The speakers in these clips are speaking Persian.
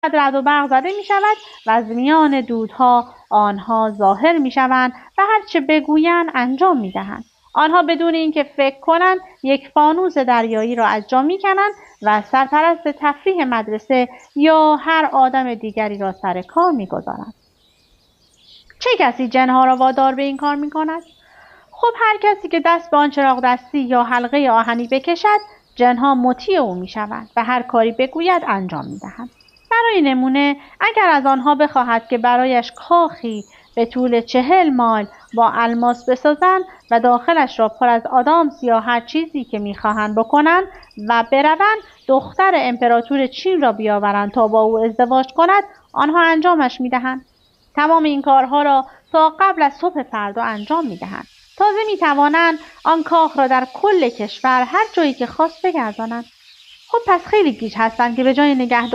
رعد و برق زده می شود و از میان دودها آنها ظاهر می شوند و هرچه بگویند انجام می دهند. آنها بدون اینکه فکر کنند یک فانوس دریایی را از جا می کنند و سرپرست تفریح مدرسه یا هر آدم دیگری را سر کار می گذارند. چه کسی جنها را وادار به این کار می کند؟ خب هر کسی که دست به آن چراغ دستی یا حلقه آهنی بکشد، جنها مطیع او می شوند و هر کاری بگوید انجام می دهند. برای نمونه اگر از آنها بخواهد که برایش کاخی به طول 40 مایل با الماس بسازند و داخلش را پر از آدامس یا هر چیزی که میخواهند بکنند و بروند دختر امپراتور چین را بیاورند تا با او ازدواج کند، آنها انجامش میدهند. تمام این کارها را تا قبل از صبح فردا انجام میدهند. تازه میتوانند آن کاخ را در کل کشور هر جایی که خواست بگردانند. خب پس خیلی گیج هستند که به جای نگه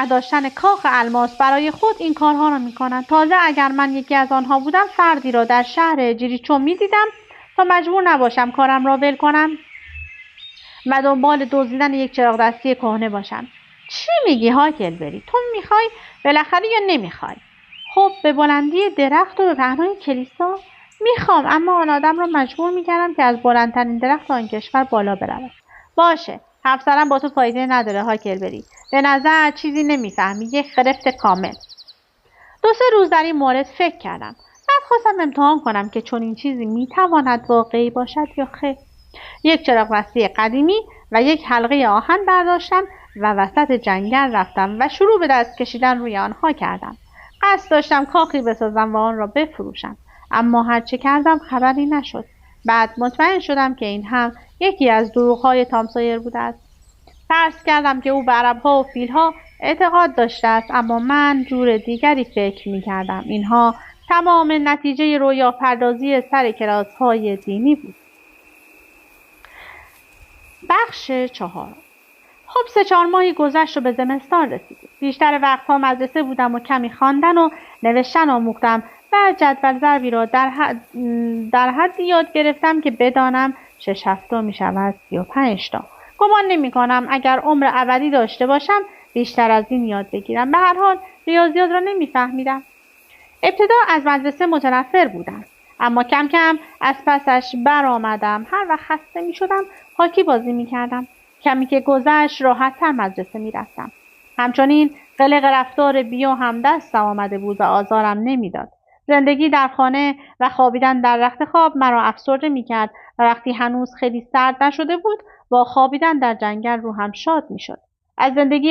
داشتن کاخ الماس برای خود این کارها را میکنند. تازه اگر من یکی از آنها بودم، فردی را در شهر جریچو میدیدم تا مجبور نباشم کارم را ول کنم و دنبال دزدیدن یک چراغ دستی کهنه باشم. چی میگی هاکلبری؟ تو میخوای بالاخره یا نمیخوای؟ خب به بلندی درخت و به پهنای کلیسا میخوام، اما آن آدم را مجبور میکردم که از بلندترین درخت آن کشور بالا برود. باشه، حرف زدن با تو فایده نداره هاکلبری. به نظر چیزی نمیفهمی، یک خرفت کامل. 2-3 روز در این مورد فکر کردم. بعد خواستم امتحان کنم که چنین چیزی میتواند واقعی باشد یا خیر. یک چراغ دستی قدیمی و یک حلقه آهن برداشتم و وسط جنگل رفتم و شروع به دست کشیدن روی آنها کردم. قصد داشتم کاخی بسازم و آن را بفروشم، اما هرچه کردم خبری نشد. بعد مطمئن شدم که این هم یکی از دروغ‌های تام سایر بوده است. فرض کردم که او به عرب‌ها و فیل‌ها اعتقاد داشته است، اما من جور دیگری فکر می‌کردم. اینها تمام نتیجه رویا پردازی سر کلاس‌های دینی بود. بخش 4. خب 3-4 ماهی گذشت و به زمستان رسیدیم. بیشتر وقتها مدرسه بودم و کمی خواندن و نوشتن آموختم و جدول ضربی را در حدی یاد گرفتم که بدانم 6 هفته می شود 35 تا. گمان نمی کنم اگر عمر ابدی داشته باشم بیشتر از این یاد بگیرم. به هر حال ریاضیات را نمی فهمیدم. ابتدا از مدرسه متنفر بودم، اما کم کم از پسش برآمدم. هر وقت خسته می شدم هاکی بازی می کردم. کمی که گذشت راحت‌تر مدرسه می رفتم. همچنین قلق رفتار بیو هم دستم آمده بود و آزارم نمیداد. زندگی در خانه و خوابیدن در رخت خواب مرا افسرده می کرد و وقتی هنوز خیلی سرد نشده بود با خوابیدن در جنگل روحم شاد می شد. از زندگی